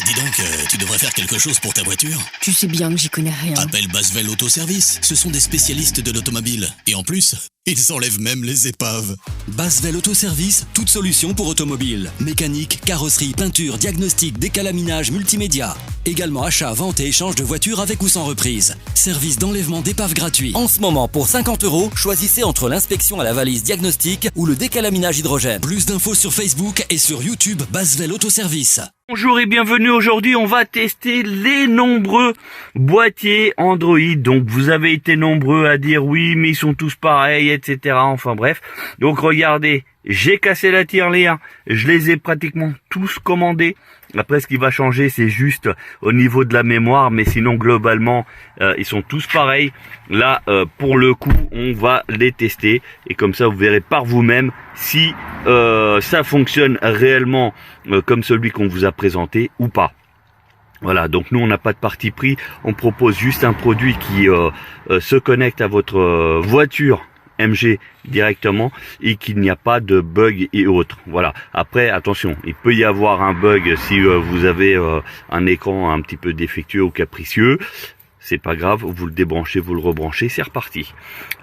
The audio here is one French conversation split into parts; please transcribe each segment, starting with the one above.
Dis donc, tu devrais faire quelque chose pour ta voiture. Tu sais bien que j'y connais rien. Appelle Basvel Autoservice. Ce sont des spécialistes de l'automobile. Et en plus, ils enlèvent même les épaves. Basvel Autoservice, toute solution pour automobile. Mécanique, carrosserie, peinture, diagnostic, décalaminage, multimédia. Également achat, vente et échange de voitures avec ou sans reprise. Service d'enlèvement d'épave gratuit. En ce moment, pour 50 €, choisissez entre l'inspection à la valise diagnostic ou le décalaminage hydrogène. Plus d'infos sur Facebook et sur YouTube Basvel Autoservice. Bonjour et bienvenue. Aujourd'hui on va tester les nombreux boîtiers Android. Donc vous avez été nombreux à dire oui mais ils sont tous pareils, etc. Enfin bref. Donc regardez, j'ai cassé la tirelire, je les ai pratiquement tous commandés. Après ce qui va changer c'est juste au niveau de la mémoire, mais sinon globalement ils sont tous pareils. Là pour le coup on va les tester et comme ça vous verrez par vous-même si ça fonctionne réellement comme celui qu'on vous a présenté ou pas. Voilà, donc nous on n'a pas de parti pris, on propose juste un produit qui se connecte à votre voiture MG directement et qu'il n'y a pas de bug et autres. Voilà. Après, attention, il peut y avoir un bug si vous avez un écran un petit peu défectueux ou capricieux. C'est pas grave, vous le débranchez, vous le rebranchez, c'est reparti.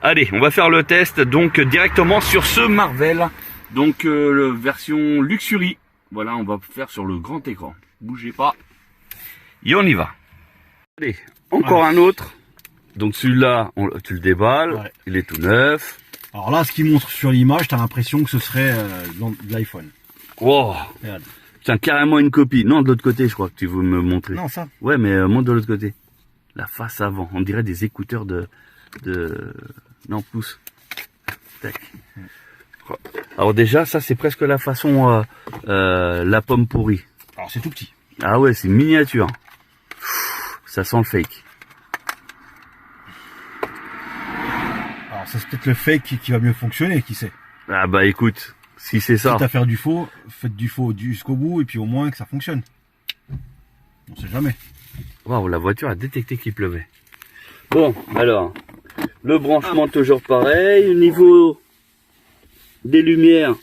Allez, on va faire le test donc directement sur ce Marvel. Donc version Luxury. Voilà, on va faire sur le grand écran. Bougez pas. Et on y va. Allez, encore un autre. Donc celui-là, tu le déballes, ouais. Il est tout neuf. Alors là, ce qu'il montre sur l'image, t'as l'impression que ce serait de l'iPhone. Oh, tiens, carrément une copie. Non, de l'autre côté, je crois que tu veux me montrer. Non, ça. Ouais, mais montre de l'autre côté. La face avant, on dirait des écouteurs non, pouce. Tac. Alors déjà, ça c'est presque la façon la pomme pourrie. Alors c'est tout petit. Ah ouais, c'est miniature. Ça sent le fake. Alors c'est peut-être le fake qui va mieux fonctionner, qui sait. Ah bah écoute, si c'est ça. Quitte à faire du faux, faites du faux jusqu'au bout et puis au moins que ça fonctionne. On sait jamais. Waouh, la voiture a détecté qu'il pleuvait. Bon, alors, le branchement toujours pareil, au niveau des lumières.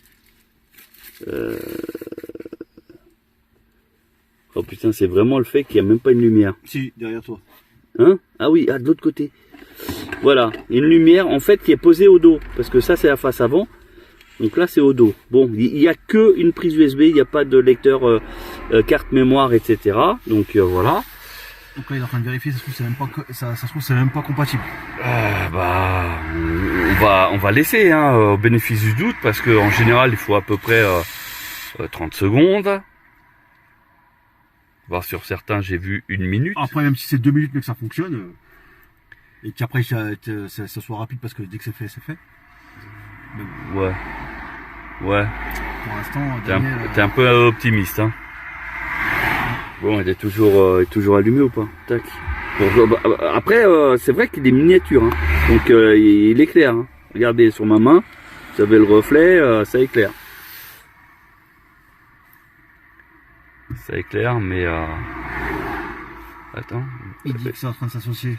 Oh putain, c'est vraiment le fait qu'il n'y a même pas une lumière. Si, derrière toi. Hein? Ah oui, de l'autre côté. Voilà, une lumière en fait qui est posée au dos, parce que ça c'est la face avant. Donc là c'est au dos. Bon, il n'y a que une prise USB, il n'y a pas de lecteur carte mémoire, etc. Donc voilà. Donc là il est en train de vérifier, ça se trouve c'est même pas compatible. Bah on va laisser au bénéfice du doute, parce que en général il faut à peu près 30 secondes. Voir sur certains j'ai vu 1 minute. Après même si c'est 2 minutes mais que ça fonctionne et qu'après ça soit rapide, parce que dès que c'est fait, c'est fait. Mais ouais. Ouais. Pour l'instant, t'es un peu optimiste, hein. Bon, il est toujours allumé ou pas? Tac. Bon, après, c'est vrai qu'il est miniature, hein. Donc il éclaire. Hein. Regardez sur ma main, vous avez le reflet, ça éclaire. Ça éclaire, mais attends. Il dit que c'est en train de s'associer.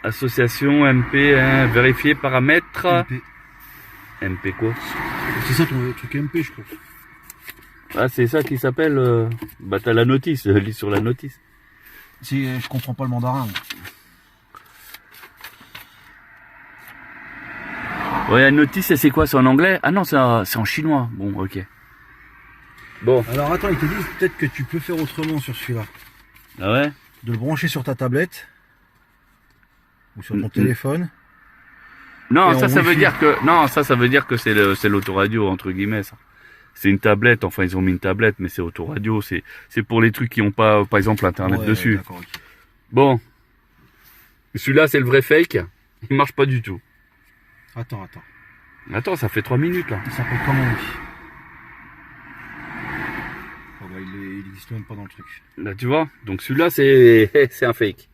Association MP, hein, vérifier paramètres. MP. MP quoi? C'est ça ton truc MP, je crois. Ah, c'est ça qui s'appelle. Bah, t'as la notice, lis sur la notice. Si, je comprends pas le mandarin. Moi. Ouais, la notice, c'est quoi? C'est en anglais? Ah non, c'est en chinois. Bon, ok. Bon. Alors attends, ils te disent peut-être que tu peux faire autrement sur celui-là. Ah ouais? De le brancher sur ta tablette ou sur ton téléphone. Non, ça veut dire que c'est l'autoradio entre guillemets, ça. C'est une tablette, enfin ils ont mis une tablette, mais c'est autoradio, c'est pour les trucs qui n'ont pas, par exemple, internet dessus. Okay. Bon. Celui-là, c'est le vrai fake. Il marche pas du tout. Attends, ça fait 3 minutes là. Il s'appelle comment lui? Oh bah, il existe même pas dans le truc. Là tu vois, donc celui-là c'est un fake.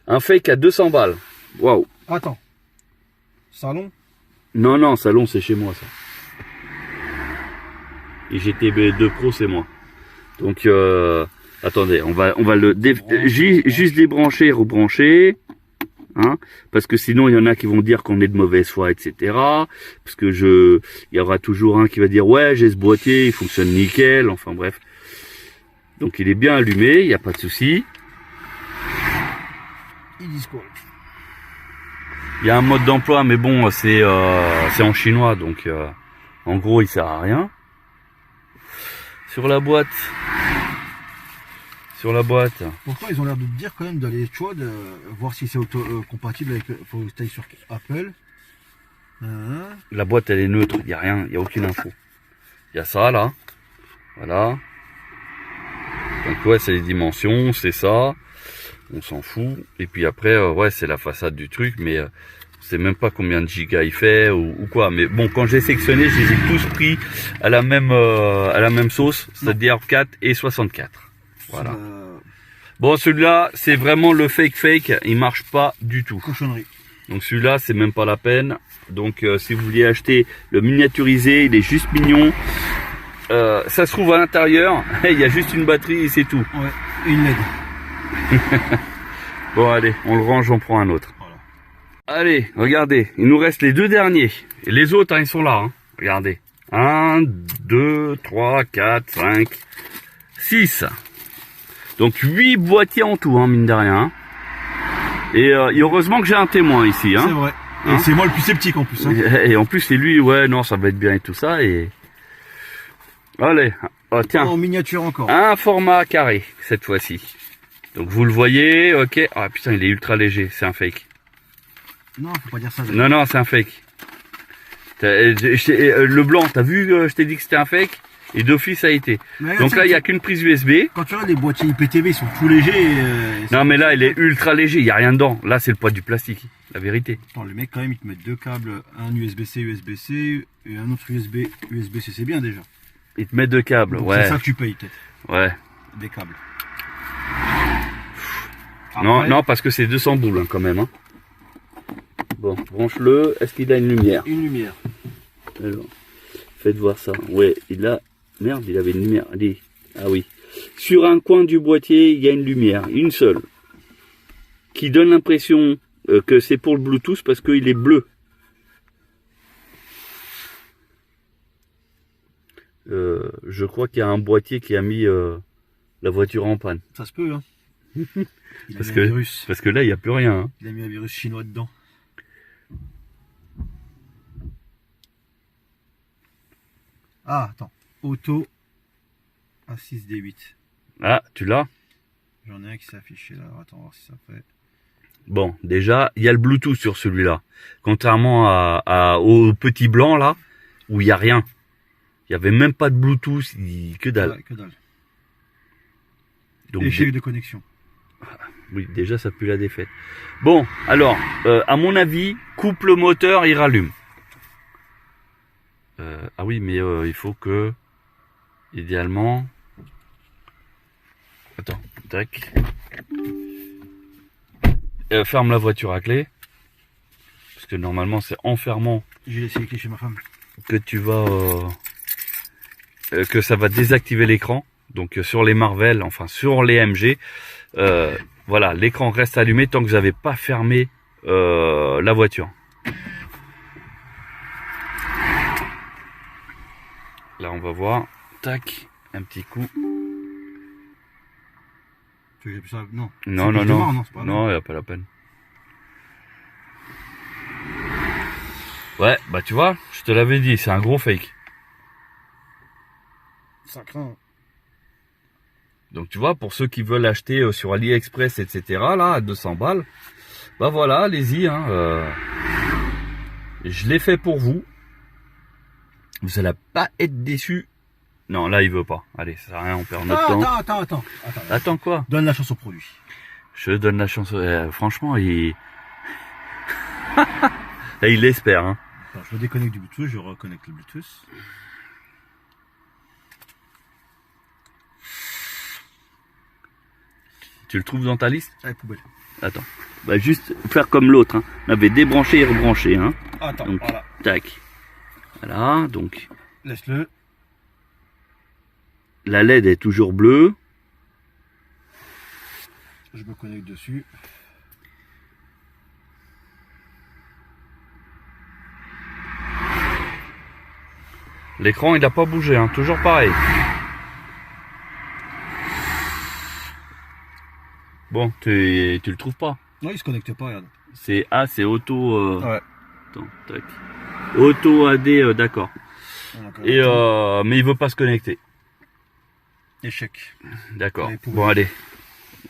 Un fake à 200 balles. Waouh. Attends. Salon? Non, salon c'est chez moi ça. Et GTB2 Pro c'est moi. Donc attendez, on va le juste débrancher, rebrancher. Hein, parce que sinon il y en a qui vont dire qu'on est de mauvaise foi, etc. Parce que il y aura toujours un qui va dire ouais, j'ai ce boîtier, il fonctionne nickel, enfin bref. Donc il est bien allumé, il n'y a pas de souci. Ils disent quoi? Il y a un mode d'emploi, mais bon, c'est en chinois, donc en gros, il sert à rien. Sur la boîte. Pourquoi ils ont l'air de te dire quand même d'aller, tu vois, de voir si c'est compatible avec. Faut que tu ailles sur Apple. La boîte, elle est neutre, il n'y a rien, il n'y a aucune info. Il y a ça, là. Voilà. Donc ouais, c'est les dimensions, c'est ça. On s'en fout. Et puis après, ouais, c'est la façade du truc, mais on sait même pas combien de gigas il fait ou quoi. Mais bon, quand j'ai sélectionné, je les ai tous pris à la même sauce, c'est-à-dire 4 et 64. Voilà. Bon, celui-là, c'est vraiment le fake. Il marche pas du tout. Cochonnerie. Donc celui-là, c'est même pas la peine. Donc si vous vouliez acheter le miniaturisé, il est juste mignon. Ça se trouve à l'intérieur. Il y a juste une batterie et c'est tout. Ouais, une LED. Bon, allez, on le range, on prend un autre. Voilà. Allez, regardez, il nous reste les deux derniers. Et les autres, hein, ils sont là. Hein. Regardez. 1, 2, 3, 4, 5, 6. Donc 8 boîtiers en tout, hein, mine de rien. Et heureusement que j'ai un témoin ici. Hein. C'est vrai. Et Hein, c'est moi le plus sceptique en plus. Hein. et en plus, c'est lui, ouais, non, ça va être bien et tout ça. Et allez, oh, tiens, En miniature encore. un format carré, cette fois-ci. Donc vous le voyez, ok. Ah putain, il est ultra léger, c'est un fake. Non, faut pas dire ça. Non, c'est un fake. Le blanc, t'as vu, je t'ai dit que c'était un fake. Et d'office, ça a été. Mais Donc là, il n'y a qu'une prise USB. Quand tu regardes les boîtiers IPTV, ils sont tout légers. Non, mais là, il est ultra léger, il n'y a rien dedans. Là, c'est le poids du plastique, la vérité. Attends, le mec, quand même, il te met deux câbles, un USB-C, USB-C et un autre USB-C, c'est bien déjà. Il te met deux câbles, Donc ouais. c'est ça que tu payes, peut-être. Ouais. Des câbles. Non, Après, non, parce que c'est 200 boules, hein, quand même. Hein. Bon, branche-le. Est-ce qu'il a une lumière? Une lumière. Alors, faites voir ça. Ouais, il a... Merde, il avait une lumière. Allez. Ah oui. Sur un coin du boîtier, il y a une lumière. Une seule. Qui donne l'impression que c'est pour le Bluetooth parce qu'il est bleu. Je crois qu'il y a un boîtier qui a mis la voiture en panne. Ça se peut, hein. Il a Parce mis que, un virus. parce que là, il n'y a plus rien. Hein. Il a mis un virus chinois dedans. Ah, attends. Auto A6D8. Ah, tu l'as? J'en ai un qui s'est affiché là. Alors, attends, on va voir si ça fait. Bon, déjà, il y a le Bluetooth sur celui-là. Contrairement au petit blanc, là, où il n'y a rien. Il n'y avait même pas de Bluetooth, que dalle. Ouais, que dalle. Donc, Échec de connexion. oui, déjà, ça pue la défaite. Bon, alors, à mon avis, coupe le moteur, il rallume. Ah oui, mais il faut que, idéalement... Attends, tac. Ferme la voiture à clé. Parce que normalement, c'est en fermant J'ai laissé les clés chez ma femme. que tu vas... que ça va désactiver l'écran. Donc sur les Marvel, enfin sur les MG, voilà, l'écran reste allumé tant que vous n'avez pas fermé la voiture. Là, on va voir. Tac, un petit coup. Tu veux que j'appuie sur la... Non. Non, C'est non, que je non. démarre, non, c'est pas Non, il n'y a pas la peine. Ouais, bah tu vois, je te l'avais dit, c'est un gros fake. Ça craint. Donc tu vois, pour ceux qui veulent acheter sur AliExpress, etc., là, à 200 balles, bah voilà, allez-y. Hein, je l'ai fait pour vous. Vous allez pas être déçus. Non, là, il veut pas. Allez, ça sert à rien, on perd notre temps. Attends. Attends quoi? Donne la chance au produit. Je donne la chance. Franchement, il... Et il l'espère. Hein. Attends, je déconnecte du Bluetooth, je reconnecte le Bluetooth. Tu le trouves dans ta liste? Allez, poubelle. Attends. Bah juste faire comme l'autre. Hein. On avait débranché et rebranché. Hein. Attends, Donc, voilà. tac. Voilà, donc... Laisse-le. La LED est toujours bleue. Je me connecte dessus. L'écran, il n'a pas bougé. Hein. Toujours pareil. Bon, tu le trouves pas. Non, il se connecte pas, regarde. C'est auto... Ouais. Attends, tac. Auto AD, d'accord. Donc, Et mais il veut pas se connecter. échec. D'accord. Allez, Bon, allez.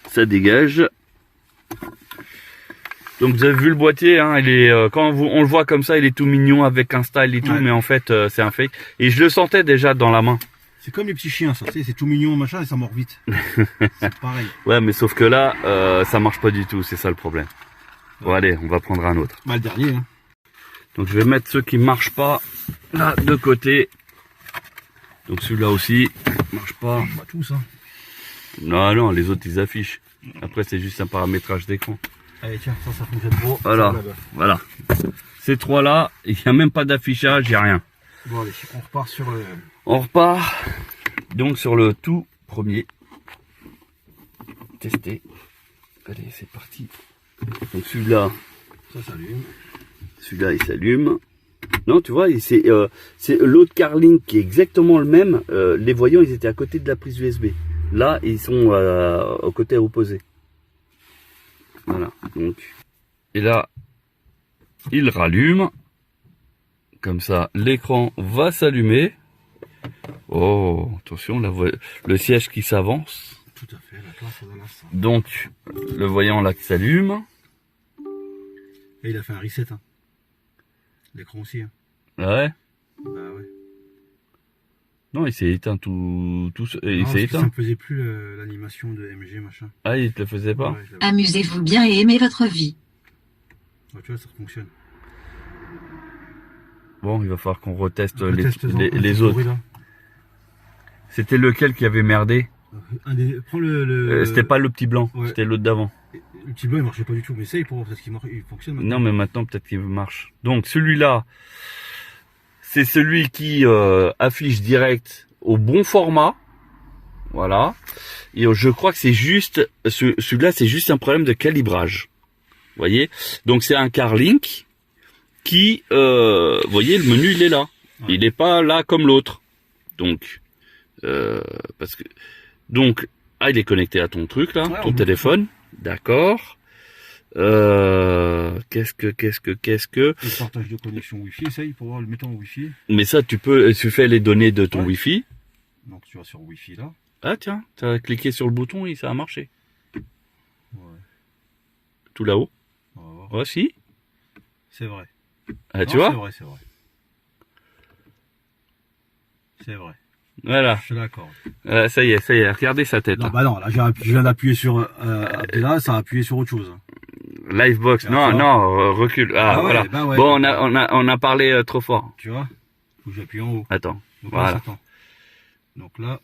Ça dégage. Donc vous avez vu le boîtier, hein, il est quand on le voit comme ça, il est tout mignon avec un style et tout, Ouais. mais en fait c'est un fake. Et je le sentais déjà dans la main. C'est comme les petits chiens, ça. Tu sais, c'est tout mignon, machin, et ça mord vite. C'est pareil. Ouais, mais sauf que là, ça marche pas du tout, c'est ça le problème. Bon allez, on va prendre un autre. Bah, le dernier, hein. Donc je vais mettre ceux qui marchent pas là de côté. Donc celui-là aussi marche pas. Bah, tous, hein. Non, les autres ils affichent. Après c'est juste un paramétrage d'écran. Allez, tiens, ça fonctionne trop. Voilà. Ça, là-bas. Voilà. Ces trois-là, il n'y a même pas d'affichage, il n'y a rien. Bon, allez, on repart sur le. On repart donc sur le tout premier. Tester. Allez, c'est parti. Donc celui-là, Ça s'allume. celui-là il s'allume. Non, tu vois, c'est l'autre Carlink qui est exactement le même. Les voyants, ils étaient à côté de la prise USB. Là, ils sont au côté opposé. Voilà. Donc, et là, il rallume. Comme ça, l'écran va s'allumer. Oh, attention, le siège qui s'avance. Tout à fait, la place, on a là, ça. Donc, le voyant là qui s'allume. Et il a fait un reset, hein. L'écran aussi, hein. Ouais. Bah, ouais. Non, il s'est éteint tout seul. Il Non, s'est parce que éteint. ça me faisait plus l'animation de MG, machin. Ah, il te le faisait pas? Ouais, je l'avais. Amusez-vous bien et aimez votre vie. Ouais, tu vois, ça fonctionne. Bon, il va falloir qu'on reteste On teste les autres. là. C'était lequel qui avait merdé? Prends le. C'était pas le petit blanc, ouais. c'était l'autre d'avant. Le petit blanc, il marchait pas du tout. Mais ça, pour voir parce qu'il il fonctionne maintenant. Non, mais maintenant peut-être qu'il marche. Donc celui-là, c'est celui qui affiche direct au bon format. Voilà. Et je crois que c'est juste, celui-là, c'est juste un problème de calibrage. Vous voyez? Donc c'est un Carlink qui, vous voyez, le menu il est là. Ouais. Il n'est pas là comme l'autre. Donc, parce que, donc, il est connecté à ton truc là, Ouais, ton on téléphone. D'accord. Qu'est-ce que Le partage de connexion Wi-Fi, essaye pour voir le mettant en Wi-Fi. mais ça tu fais les données de ton Ouais. Wi-Fi. Donc tu vas sur Wi-Fi là. Ah tiens, t'as cliqué sur le bouton et ça a marché. Ouais. Tout là-haut. On va voir. Oh si. C'est vrai. Ah Non, tu vois. C'est vrai, c'est vrai. C'est vrai. Voilà. Je suis d'accord. Ça y est. Regardez sa tête. Non, Là. bah non, là je viens d'appuyer sur. Et là, ça a appuyé sur autre chose. Livebox. Ah, Non, ça va. non, recule. Ah ouais, voilà. bah ouais. Bon, on a parlé trop fort. Tu vois. Faut que j'appuie en haut. Attends. Donc Voilà. là, ça tend. Donc là.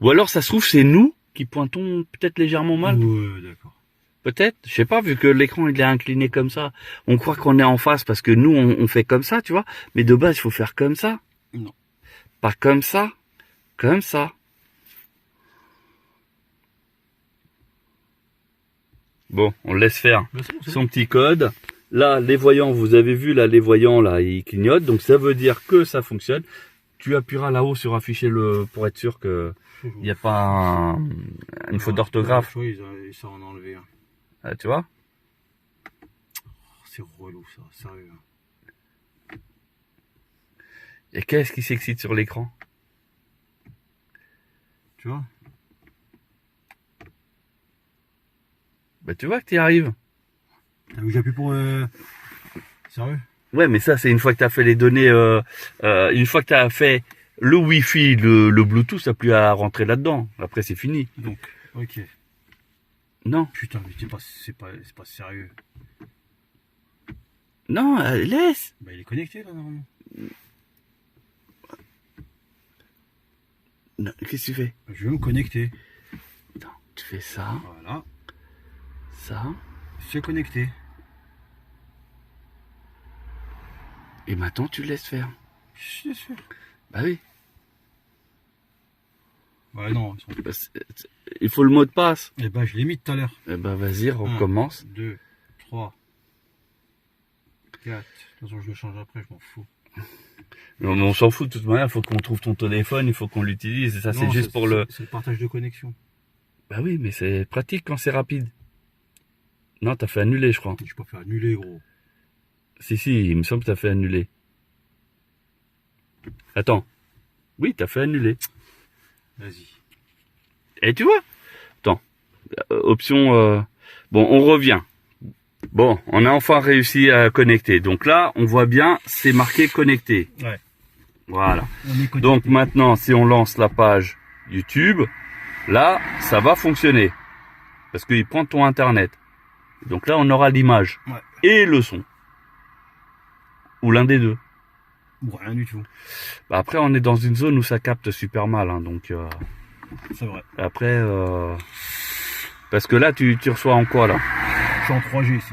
Ou alors ça se trouve c'est nous qui pointons peut-être légèrement mal. Ouais, d'accord. Peut-être, je sais pas, vu que l'écran il est incliné comme ça, on croit qu'on est en face parce que nous on fait comme ça, tu vois. Mais de base il faut faire comme ça. Non. Pas comme ça, comme ça. Bon, on le laisse faire Bah, c'est bon, c'est son petit code. Là, les voyants, vous avez vu là, les voyants là, ils clignotent, donc ça veut dire que ça fonctionne. Tu appuieras là-haut sur afficher le pour être sûr que bon. il n'y a pas une faute d'orthographe. Ouais, ils s'en ont enlevé un. Ah, tu vois. Oh, c'est relou ça, sérieux. Et qu'est-ce qui s'excite sur l'écran? Tu vois. Bah tu vois que tu y arrives. T'as vu que j'appuie pour. Sérieux. Ouais, mais ça c'est une fois que tu as fait les données, une fois que tu as fait le Wi-Fi, le Bluetooth, t'as plus à rentrer là-dedans. Après c'est fini. Donc, ok. Non, Putain, mais c'est pas sérieux. non, laisse. Bah il est connecté là normalement. Non, qu'est-ce que tu fais? Je vais me connecter. Attends, tu fais ça, Voilà. ça, C'est connecté. et maintenant tu le laisses faire. Je suis sûr. Bah oui. Ouais non. Bah, il faut le mot de passe. Eh ben je l'ai mis tout à l'heure. Eh bah vas-y, recommence. 2, 3, 4. De toute façon je le change après, je m'en fous. Non, mais on s'en fout de toute manière, il faut qu'on trouve ton téléphone, il faut qu'on l'utilise. Et ça c'est Non, juste pour le... C'est le partage de connexion. Bah oui, mais c'est pratique quand c'est rapide. Non, t'as fait annuler, je crois. Je peux faire annuler, gros. Si, il me semble que t'as fait annuler. Attends. Oui, t'as fait annuler. Vas-y. Et tu vois? Attends. Option... Bon, on revient. Bon, on a enfin réussi à connecter. Donc là, on voit bien, c'est marqué connecté. Ouais. Voilà. On est connecté. Donc maintenant, si on lance la page YouTube, là, ça va fonctionner. Parce qu'il prend ton Internet. Donc là, on aura l'image. Ouais. Et le son. Ou l'un des deux. Ou rien du tout. Bah après, on est dans une zone où ça capte super mal. Hein, donc C'est vrai. après... Parce que là, tu reçois en quoi, là? Je suis en 3G ici.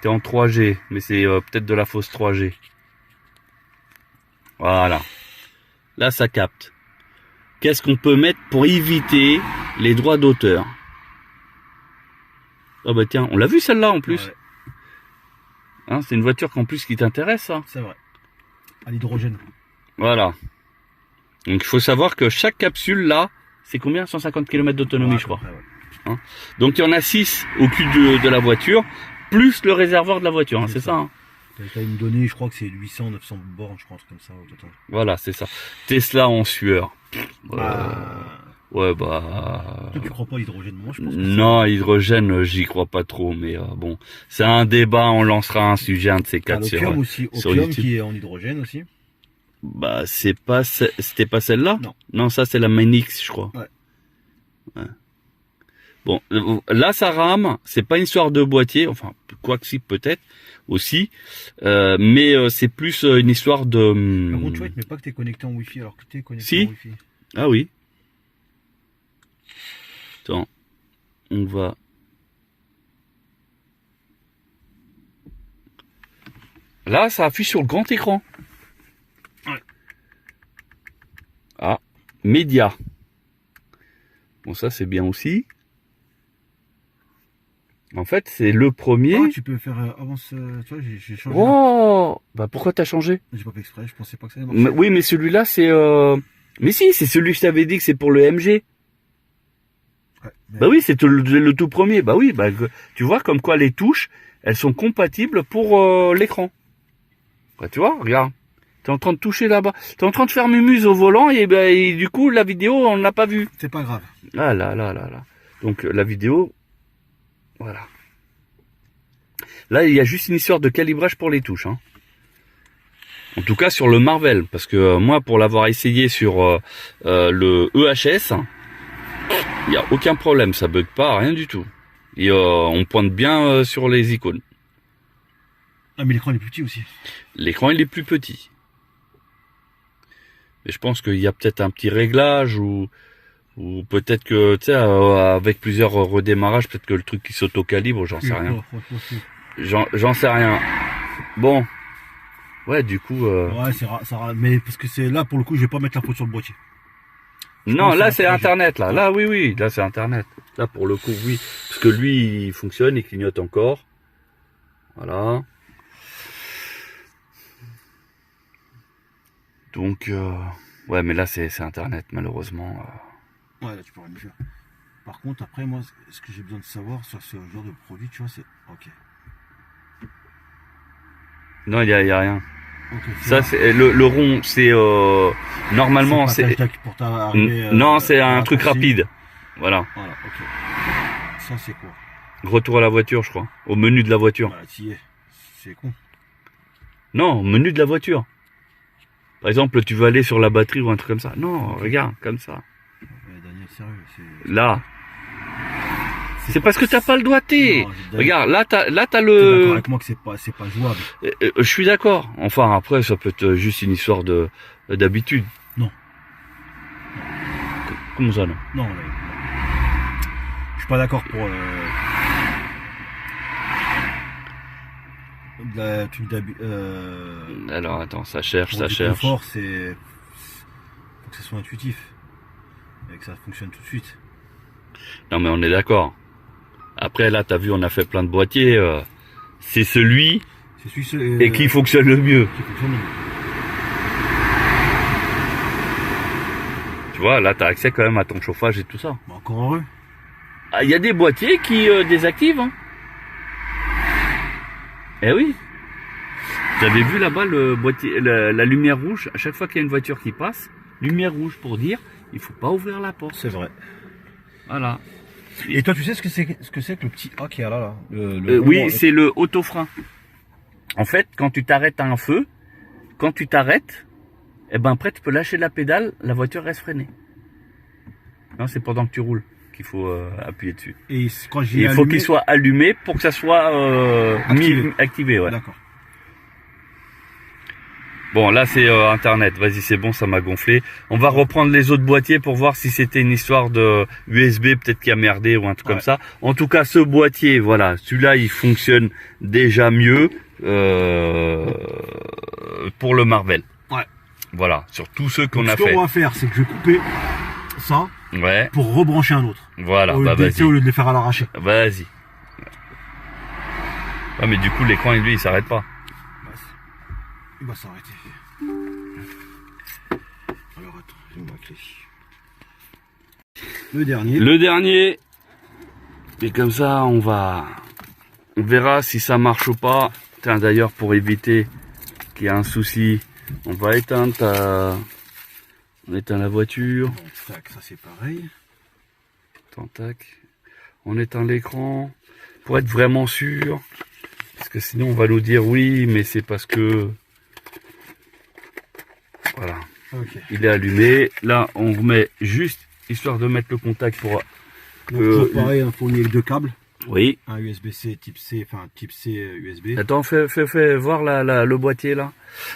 T'es en 3G, mais c'est peut-être de la fausse 3G. Voilà. Là, ça capte. Qu'est-ce qu'on peut mettre pour éviter les droits d'auteur? Ah bah tiens, on l'a vu celle-là en plus. Ouais, Hein, c'est une voiture qu'en plus qui t'intéresse, ça. c'est vrai. À l'hydrogène. Voilà. Donc il faut savoir que chaque capsule là, c'est combien? 150 km d'autonomie, Ouais, je crois. ouais. Donc il y en a 6 au cul de la voiture, plus le réservoir de la voiture, hein, c'est ça. Hein. T'as une donnée, je crois que c'est 800, 900 bornes, je crois, un truc comme ça au total. Voilà, c'est ça. Tesla en sueur. Bah, Ouais, bah... toi, tu crois pas à l'hydrogène? Moi, je pense que Non, hydrogène, j'y crois pas trop, mais bon, c'est un débat, on lancera un sujet, un de ces t'as quatre sur, l'opium aussi, sur opium YouTube. qui est en hydrogène aussi. Bah, c'était pas celle-là? Non. Non, ça c'est la Manix, je crois. Ouais. Bon, là ça rame, c'est pas une histoire de boîtier, enfin, quoi que si, peut-être, aussi, mais c'est plus une histoire de... Par contre, tu vois, il te met pas que t'es connecté en Wi-Fi alors que t'es connecté Si. en Wi-Fi. Ah oui. Attends, on va... Là, ça affiche sur le grand écran. Ouais. Ah, média. Bon, ça c'est bien aussi. En fait, c'est le premier. Ah, tu peux faire avance, tu vois, j'ai changé. Oh, bah pourquoi t'as changé? J'ai pas fait exprès, je pensais pas que ça allait marcher. Oui, mais celui-là, c'est... Mais si, c'est celui que je t'avais dit que c'est pour le MG. Ouais, mais- Bah oui, c'est le tout premier. Bah oui, bah tu vois comme quoi les touches, elles sont compatibles pour l'écran. Bah tu vois, regarde. T'es en train de toucher là-bas. T'es en train de faire mumuse au volant et du coup la vidéo on l'a pas vue. C'est pas grave. Ah là. Donc la vidéo, voilà. Là il y a juste une histoire de calibrage pour les touches. Hein. En tout cas sur le Marvel, parce que moi pour l'avoir essayé sur le EHS, il n'y a aucun problème, ça bug pas, rien du tout. Et on pointe bien sur les icônes. Ah, mais l'écran il est plus petit aussi. L'écran il est plus petit. Mais je pense qu'il y a peut-être un petit réglage ou peut-être que tu sais avec plusieurs redémarrages, peut-être que le truc qui s'auto-calibre, j'en sais rien. J'en sais rien. Bon. Ouais, du coup. Ouais, c'est rare, ça rare. Mais parce que c'est là pour le coup, je vais pas mettre la faute sur le boîtier. Non, pense là que c'est c'est la Internet là. Là oui, là c'est Internet. Là pour le coup oui, parce que lui il fonctionne, il clignote encore. Voilà. Donc ouais, mais là c'est Internet malheureusement. Ouais, là tu peux rien faire. Par contre, après moi, ce que j'ai besoin de savoir sur ce genre de produit, tu vois, c'est ok. Non, il y a rien. Ok, Ça c'est le rond, c'est normalement c'est pour t'arriver. non, c'est un à truc passer. rapide. Voilà. Voilà, ok. Ça c'est quoi? Retour à la voiture, je crois. Au menu de la voiture. Voilà, t'y es. C'est con. Non, au menu de la voiture. Par exemple, tu veux aller sur la batterie ou un truc comme ça. Non, regarde, comme ça. Ouais, Daniel, sérieux, c'est. Là. C'est parce que t'as pas le doigté. Non, Daniel, Regarde, là t'as t'es d'accord le. avec moi que c'est pas jouable. Je suis d'accord. Enfin après, ça peut être juste une histoire de d'habitude. Non. Comment ça non? Non, là, je suis pas d'accord pour la truc Alors attends, ça cherche, pour ça du cherche. confort, c'est faut que ça soit intuitif et que ça fonctionne tout de suite. Non mais on est d'accord. Après là, t'as vu, on a fait plein de boîtiers. C'est celui C'est celui et qui fonctionne le mieux. qui fonctionne. Tu vois, là t'as accès quand même à ton chauffage et tout ça. Bah, encore heureux. Ah, il y a des boîtiers qui désactivent. Hein. Eh oui. Vous avez vu là-bas le boîtier, la lumière rouge, à chaque fois qu'il y a une voiture qui passe, lumière rouge pour dire, il faut pas ouvrir la porte. C'est vrai. Voilà. Et toi, tu sais ce que c'est que le petit A qui est là Oui, avec- c'est le autofrein. En fait, quand tu t'arrêtes à un feu, quand tu t'arrêtes, eh ben après tu peux lâcher la pédale, la voiture reste freinée. Non, c'est pendant que tu roules qu'il faut appuyer dessus. Et quand Et j'ai il faut qu'il soit allumé pour que ça soit activé, ouais. D'accord. Bon, là c'est internet. Vas-y, c'est bon, ça m'a gonflé. On va reprendre les autres boîtiers pour voir si c'était une histoire de USB, peut-être qui a merdé ou un truc comme ça. En tout cas, ce boîtier, voilà, celui-là, il fonctionne déjà mieux pour le Marvel. Ouais. Voilà, sur tous ceux qu'on Donc, a ce fait. qu'on va faire, c'est que je vais couper ça Ouais, pour rebrancher un autre. voilà, Au lieu bah de- tu sais, au vas-y. lieu de les faire à l'arraché. Vas-y. Ah, mais du coup, l'écran, lui, il s'arrête pas. Il va s'arrêter. Alors attends, j'ai ma clé. Le dernier. Le dernier. Et comme ça, on verra si ça marche ou pas. Tiens, d'ailleurs, pour éviter qu'il y ait un souci, on va éteindre on éteint la voiture. Bon, tac, ça c'est pareil. Attends, tac. On éteint l'écran pour être vraiment sûr. Parce que sinon, on va nous dire oui, mais c'est parce que... Voilà. Ok. Il est allumé. Là, on remet juste, histoire de mettre le contact pour... Donc toujours pareil, hein, fourni avec deux câbles. Oui. Un USB-C, type C, enfin type C USB. Attends, fais voir le boîtier là.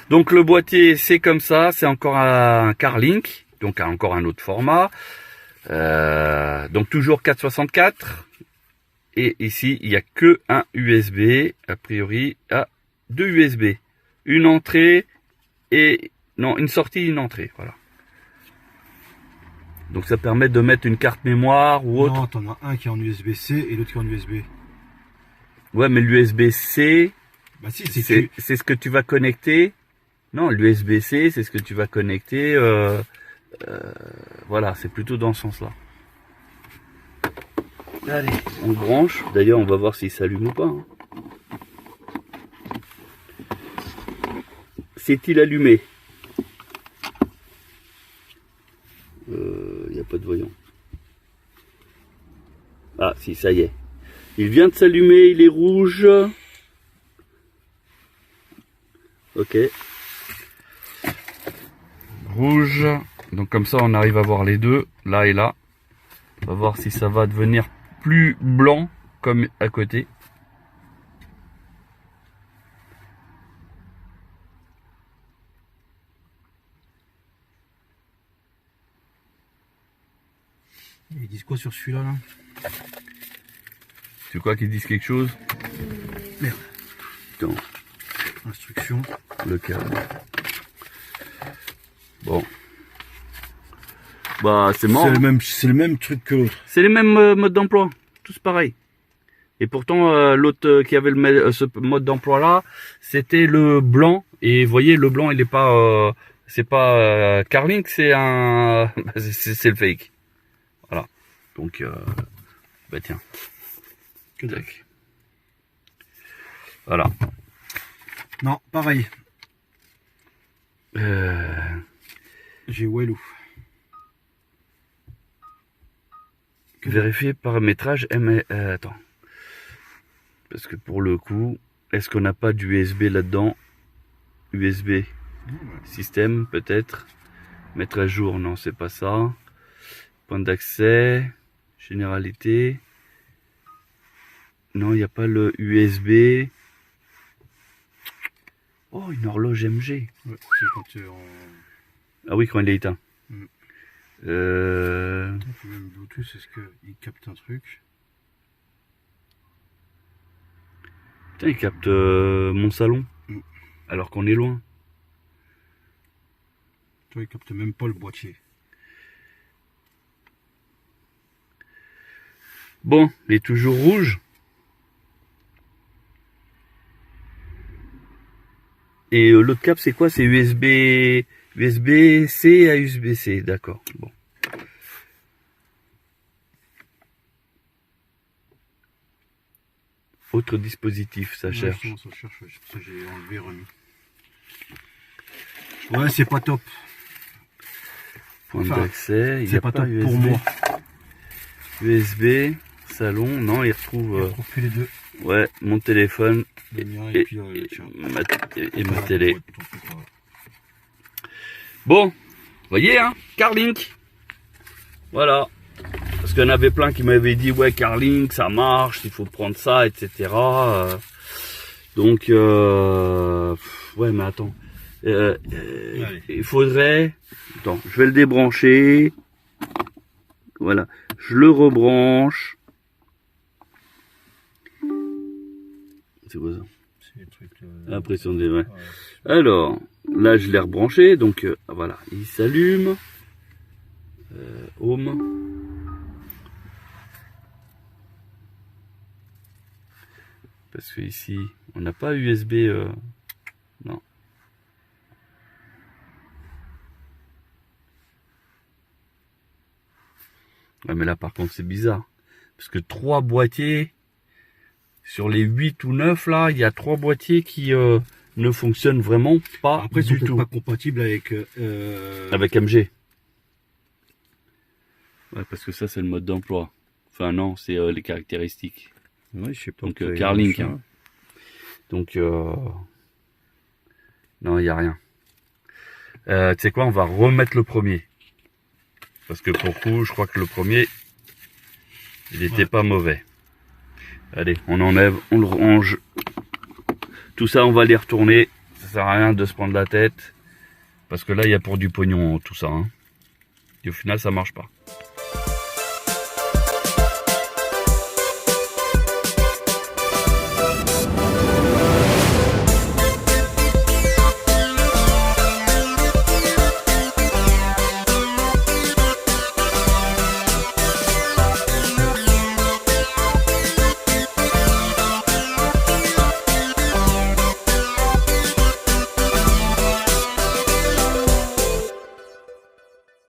Donc le boîtier, c'est comme ça. C'est encore un CarLink. Donc encore un autre format. Donc toujours 464. Et ici, il n'y a que un USB. A priori, deux USB. Une entrée et... Non, une sortie, une entrée. Voilà. Donc ça permet de mettre une carte mémoire ou autre. Non, t'en as un qui est en USB-C et l'autre qui est en USB. Ouais, mais l'USB-C, Bah si, c'est ce que tu vas connecter. Non, l'USB-C, c'est ce que tu vas connecter. Voilà, c'est plutôt dans ce sens-là. Allez, on branche. D'ailleurs, on va voir s'il s'allume ou pas. Hein. C'est-il allumé? Il n'y a pas de voyant. Ah, si, ça y est. Il vient de s'allumer, il est rouge. Ok. Rouge. Donc comme ça, on arrive à voir les deux, là et là. On va voir si ça va devenir plus blanc comme à côté. Ils disent quoi sur celui-là là? Tu crois qu'ils disent quelque chose? Merde. Putain, Instruction. le câble. Bon. Bah, c'est mort. C'est le même truc que l'autre. C'est les mêmes modes d'emploi, tous pareils. Et pourtant, l'autre qui avait ce mode d'emploi là, c'était le blanc. Et vous voyez, le blanc, il est pas, c'est pas CarLink, c'est un, c'est le fake. Voilà. Donc, bah tiens. Tac. Voilà. Non, pareil. J'ai Wellou. Vérifier paramétrage attends. Parce que pour le coup, est-ce qu'on n'a pas d'USB là-dedans? USB système peut-être. Mettre à jour, non, c'est pas ça. Point d'accès, généralité. Non, il n'y a pas le USB. Oh, une horloge MG. Ouais, c'est quand Ah oui, quand il est éteint. Mm. Même Bluetooth, est-ce qu'il capte un truc? Putain, il capte mon salon. Mm. Alors qu'on est loin. Toi, il capte même pas le boîtier. Bon, il est toujours rouge. Et l'autre câble, c'est quoi? C'est USB-C à USB-C. D'accord. Bon. autre dispositif, ça cherche. Ouais, ça cherche, c'est pour ça que j'ai enlevé et remis. Ouais, c'est pas top. Point Enfin, d'accès, il n'y c'est a pas pas top USB. pour moi. USB, salon, non, il retrouve... Je trouve que les deux. ouais, mon téléphone Le mien et, et puis tiens. ma télé. Bon, vous voyez, hein, Carlink. Voilà. Parce qu'il y en avait plein qui m'avaient dit, ouais, Carlink, ça marche, il faut prendre ça, etc. Donc, ouais, mais attends. Il faudrait... Attends, je vais le débrancher. Voilà. Je le rebranche. C'est quoi ça? C'est des trucs. Impression des... Ouais. Alors, là, je l'ai rebranché. Donc, voilà. Il s'allume. Home. Parce que ici, on n'a pas USB. Non. Ouais, mais là, par contre, c'est bizarre. Parce que 3 boîtiers, sur les 8 ou 9, là, il y a 3 boîtiers qui ne fonctionnent vraiment pas Après, ils sont du tout. pas compatibles avec... Avec MG. Ouais, parce que ça, c'est le mode d'emploi. Enfin, non, c'est les caractéristiques. Ouais, je sais pas. Donc, Carlink. Hein. Donc, non, il n'y a rien. Tu sais quoi, on va remettre le premier. Parce que pour coup, je crois que le premier, il n'était pas mauvais. Allez, on enlève, on le range. Tout ça, on va les retourner. Ça sert à rien de se prendre la tête. Parce que là, il y a pour du pognon, tout ça. Hein. Et au final, ça marche pas.